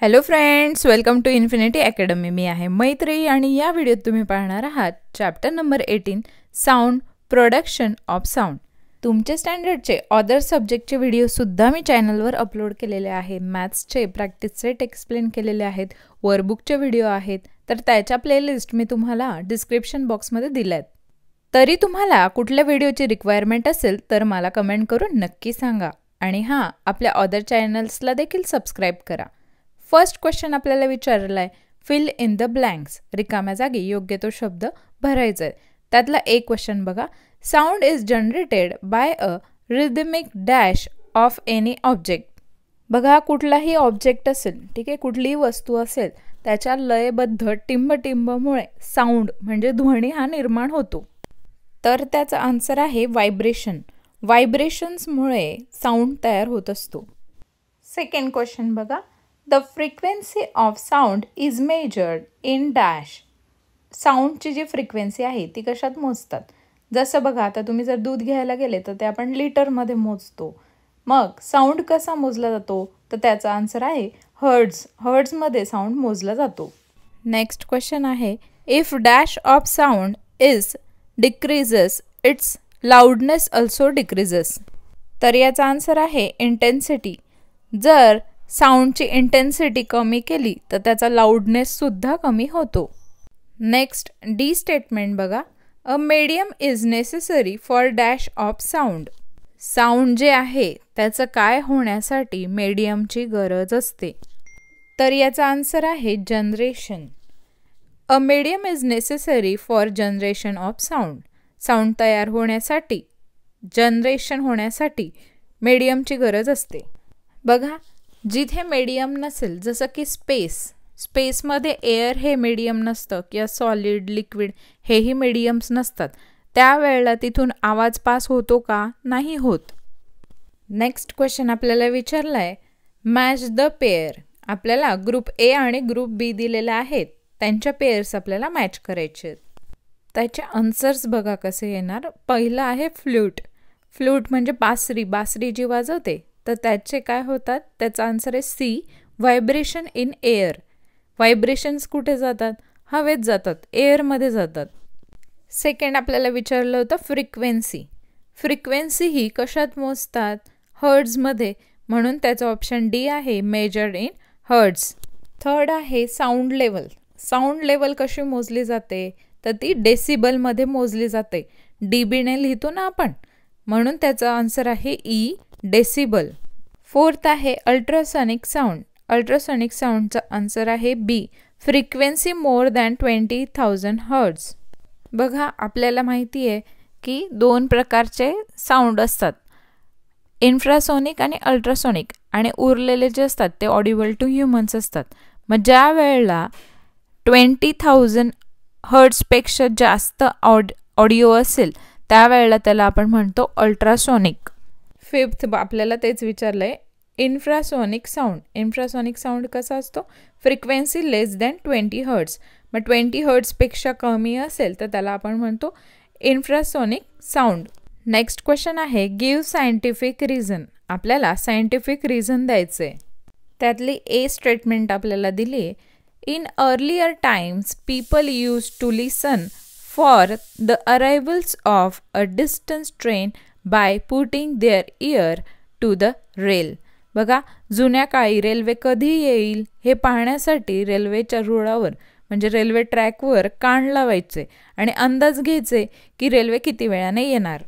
Hello friends, welcome to Infinity Academy. मी आहे मैत्री आणि या व्हिडिओत तुम्ही पाहणार आहात chapter number 18 sound production of sound. तुमचे स्टँडर्डचे अदर सब्जेक्टचे व्हिडिओसुद्धा मी चॅनलवर अपलोड केलेले आहेत. मॅथ्सचे प्रॅक्टिस सेट एक्सप्लेन केलेले आहेत, वर्कबुकचे व्हिडिओ आहेत, तर त्याच्या प्लेलिस्ट मी तुम्हाला डिस्क्रिप्शन बॉक्समध्ये दिल्या आहेत. तरी तुम्हाला कुठल्या व्हिडिओची रिक्वायरमेंट असेल तर मला कमेंट करून नक्की सांगा. आणि हां, आपल्या अदर चॅनल्सला देखील सबस्क्राईब करा. फर्स्ट क्वेश्चन आपल्याला विचारला आहे, फिल इन द ब्लँक्स. रिकाम्या जागी योग्य तो शब्द भरायचा आहे. त्यातला एक क्वेश्चन बघा, sound is generated by a rhythmic dash of any object. बघा, कुठलाही ऑब्जेक्ट असेल, ठीक आहे, कुठलीही वस्तू असेल, त्याच्या लयबद्ध टिंबटिंबमुळे साऊंड म्हणजे ध्वनी हा निर्माण होतो. तर त्याचा आन्सर आहे व्हायब्रेशन. व्हायब्रेशन्समुळे साऊंड तयार होत असतो. सेकंड क्वेश्चन बघा, the frequency of sound is measured in dash. साऊंडची जी फ्रिक्वेन्सी आहे ती कशात मोजतात? जसं बघा, आता तुम्ही जर दूध घ्यायला गेले तर ते आपण लिटरमध्ये मोजतो. मग साऊंड कसा मोजला जातो? तर त्याचा आन्सर आहे हर्ट्झ. हर्ट्झमध्ये साऊंड मोजला जातो. नेक्स्ट क्वेश्चन आहे, if dash of sound is decreases it's loudness also decreases. तर याचा आन्सर आहे इंटेन्सिटी. जर साऊंडची इंटेन्सिटी कमी केली तर त्याचा लाऊडनेससुद्धा कमी होतो. नेक्स्ट डी स्टेटमेंट बघा, a medium is necessary for dash of sound. Sound जे आहे त्याचं काय होण्यासाठी मीडियमची गरज असते? तर याचा आन्सर आहे generation. A medium is necessary for generation of sound. Sound तयार होण्यासाठी, जनरेशन होण्यासाठी मीडियमची गरज असते. बघा, जिथे मीडियम नसेल, जसं की स्पेसमध्ये एअर हे मीडियम नसतं किंवा सॉलिड लिक्विड हेही मीडियम्स नसतात, त्यावेळेला तिथून आवाज पास होतो का? नाही होत. नेक्स्ट क्वेश्चन आपल्याला विचारला आहे, मॅच द पेअर. आपल्याला ग्रुप ए आणि ग्रुप बी दिलेले आहेत, त्यांच्या पेअर्स आपल्याला मॅच करायचे आहेत. त्याचे आन्सर्स बघा कसे येणार. पहिलं आहे फ्लूट. फ्लूट म्हणजे बासरी जी वाजवते, तर त्याचे काय होतात? त्याचा आन्सर आहे C, vibration in air. Vibrations कुठे जातात? हवेत जातात, एअरमध्ये जातात. सेकंड आपल्याला विचारलं होतं फ्रिक्वेन्सी. फ्रिक्वेन्सी ही कशात मोजतात? हर्ट्झमध्ये, म्हणून त्याचा ऑप्शन डी आहे, मेजर्ड इन हर्ट्झ. थर्ड आहे साऊंड लेवल. साऊंड लेवल कशी मोजली जाते? तर ती डेसिबलमध्ये मोजली जाते. डीबीने लिहितो ना आपण, म्हणून त्याचा आन्सर आहे ई, डेसिबल. फोर्थ आहे अल्ट्रासॉनिक साऊंड. अल्ट्रासॉनिक साऊंडचा आन्सर आहे बी, फ्रिक्वेन्सी मोर दॅन 20,000 हर्ट्झ. बघा, आपल्याला माहिती आहे की दोन प्रकारचे साऊंड असतात, इन्फ्रासॉनिक आणि अल्ट्रासॉनिक, आणि उरलेले जे असतात ते ऑडिबल टू ह्युमन्स असतात. मग ज्या वेळेला 20,000 हर्ट्झपेक्षा जास्त ऑडिओ असेल त्यावेळेला त्याला आपण म्हणतो अल्ट्रासॉनिक. फिफ्थ आपल्याला तेच विचारलं आहे, इन्फ्रासॉनिक साऊंड. इन्फ्रासॉनिक साऊंड कसा असतो? Frequency less than 20 hertz. मग 20 हर्ट्झपेक्षा कमी असेल तर त्याला आपण म्हणतो इन्फ्रासॉनिक साऊंड. नेक्स्ट क्वेश्चन आहे, गिव्ह सायंटिफिक रिझन. आपल्याला सायंटिफिक रिझन द्यायचं आहे. त्यातली ए स्टेटमेंट आपल्याला दिली आहे, in earlier times people use to listen for the arrivals of a distance train by putting their ear to the rail. बघा, जुन्या काळी रेल्वे कधी येईल हे पाहण्यासाठी रेल्वेच्या रुळावर म्हणजे रेल्वे ट्रॅकवर कान लावायचे आणि अंदाज घ्यायचे की रेल्वे किती वेळाने येणार.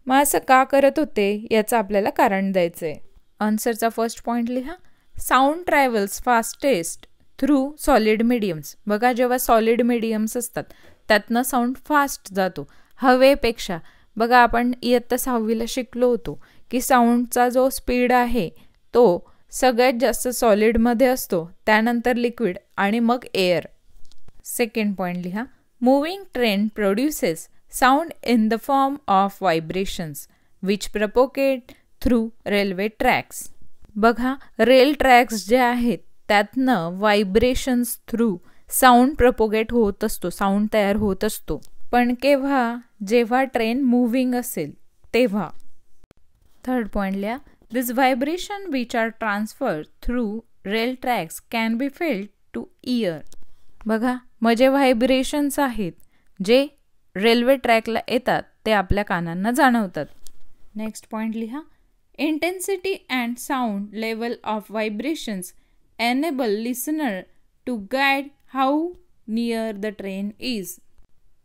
मग असं का करत होते याचं आपल्याला कारण द्यायचं आहे. आन्सरचा फर्स्ट पॉईंट लिहा, sound travels fastest through solid mediums. बघा, जेव्हा सॉलिड मीडियम्स असतात त्यातनं साऊंड फास्ट जातो हवेपेक्षा. बघा, आपण इयत्ता 6वीला शिकलो होतो की साऊंडचा जो स्पीड आहे तो सगळ्यात जास्त सॉलिडमध्ये असतो, त्यानंतर लिक्विड आणि मग एअर. सेकंड पॉईंट लिहा, moving train produces sound in the form of vibrations which propagate through railway tracks. बघा, रेल ट्रॅक्स जे आहेत त्यातनं व्हायब्रेशन्स थ्रू साऊंड प्रपोगेट होत असतो, साऊंड तयार होत असतो. पण केव्हा? जेव्हा ट्रेन मूव्हिंग असेल तेव्हा. थर्ड पॉईंट लिहा, this vibration which are transferred through rail tracks can be felt to ear. बघा, म्हणजे व्हायब्रेशन्स आहेत जे रेल्वे ट्रॅकला येतात ते आपल्या कानांना जाणवतात. नेक्स्ट पॉईंट लिहा. Intensity and sound level of vibrations enable listener to guide how near the train is.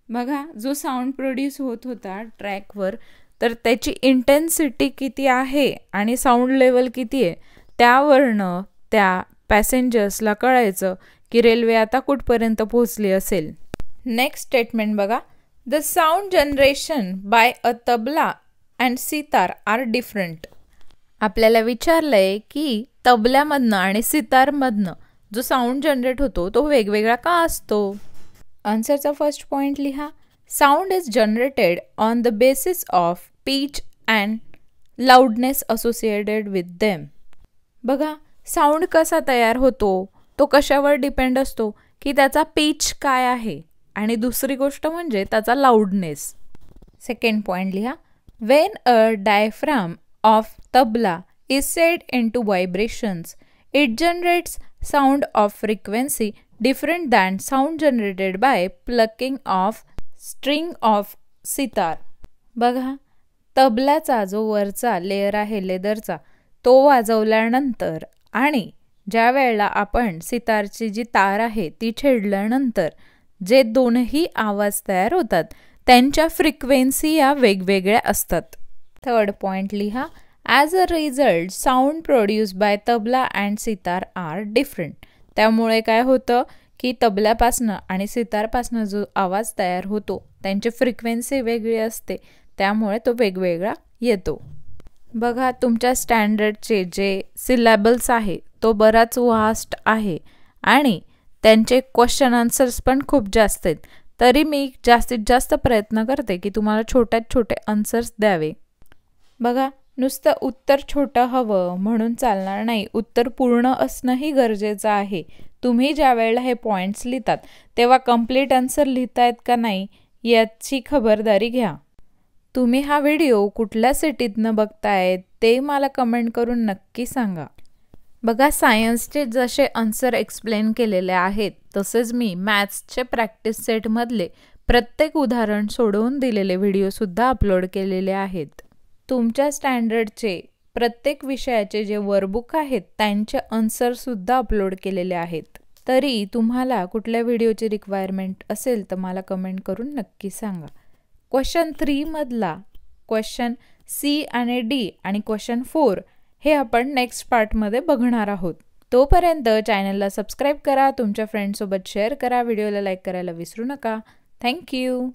बघा, जो साऊंड प्रोड्यूस होत होता ट्रॅकवर, तर त्याची इंटेन्सिटी किती आहे आणि साऊंड लेवल किती आहे त्यावरनं त्या पॅसेंजर्सला कळायचं की रेल्वे आता कुठपर्यंत पोहोचली असेल. नेक्स्ट स्टेटमेंट बघा. The sound generation by a tabla and sitar are different. आपल्याला विचारलंय की तबल्यामधनं आणि सितारमधनं जो साऊंड जनरेट होतो तो वेगवेगळा का असतो. आन्सरचा फर्स्ट पॉईंट लिहा. Sound is generated on the basis of pitch and loudness associated with them. बघा, साऊंड कसा तयार होतो तो कशावर डिपेंड असतो की त्याचा पिच काय आहे आणि दुसरी गोष्ट म्हणजे त्याचा लाऊडनेस. सेकंड पॉईंट लिहा. When a diaphragm of tabla is set in to vibrations it generates sound of frequency different than sound generated by plucking of string of sitar. बघा, तबल्याचा जो वरचा लेअर आहे लेदरचा तो वाजवल्यानंतर आणि ज्या वेळेला आपण सितारची जी तार आहे ती छेडल्यानंतर जे दोनही आवाज तयार होतात त्यांच्या फ्रिक्वेन्सी या वेगवेगळ्या असतात. थर्ड पॉईंट लिहा. As a result sound produce by tabla and sitar are different. त्यामुळे काय होतं की तबल्यापासनं आणि सितारपासनं जो आवाज तयार होतो त्यांची फ्रिक्वेन्सी वेगळी असते, त्यामुळे तो वेगवेगळा येतो. बघा, तुमच्या स्टँडर्डचे जे सिलॅबल्स आहे तो बराच वास्ट आहे आणि त्यांचे क्वेश्चन आन्सर्स पण खूप जास्त आहेत. तरी मी जास्तीत जास्त प्रयत्न करते की तुम्हाला छोट्यात छोटे आन्सर्स द्यावे. बघा, नुसतं उत्तर छोटं हवं म्हणून चालणार नाही, उत्तर पूर्ण असणंही गरजेचं आहे. तुम्ही ज्या वेळेला हे पॉईंट्स लिहितात तेव्हा कंप्लीट आन्सर लिहितायत का नाही याची खबरदारी घ्या. तुम्ही हा व्हिडिओ कुठल्या सिटीतनं बघतायत ते मला कमेंट करून नक्की सांगा. बघा, सायन्सचे जसे आन्सर एक्सप्लेन केलेले आहेत तसेच मी मॅथ्सचे प्रॅक्टिस सेटमधले प्रत्येक उदाहरण सोडवून दिलेले व्हिडिओसुद्धा अपलोड केलेले आहेत. तुमच्या स्टँडर्डचे प्रत्येक विषयाचे जे वर्कबुक आहेत त्यांचे आन्सरसुद्धा अपलोड केलेले आहेत. तरी तुम्हाला कुठल्या व्हिडिओची रिक्वायरमेंट असेल तर मला कमेंट करून नक्की सांगा. क्वेश्चन 3 मधला क्वेश्चन सी आणि डी आणि क्वेश्चन 4 हे आपण नेक्स्ट पार्टमध्ये बघणार आहोत. तोपर्यंत चॅनलला सबस्क्राईब करा, तुमच्या फ्रेंड्ससोबत शेअर करा, व्हिडिओला लाईक करायला विसरू नका. थँक्यू.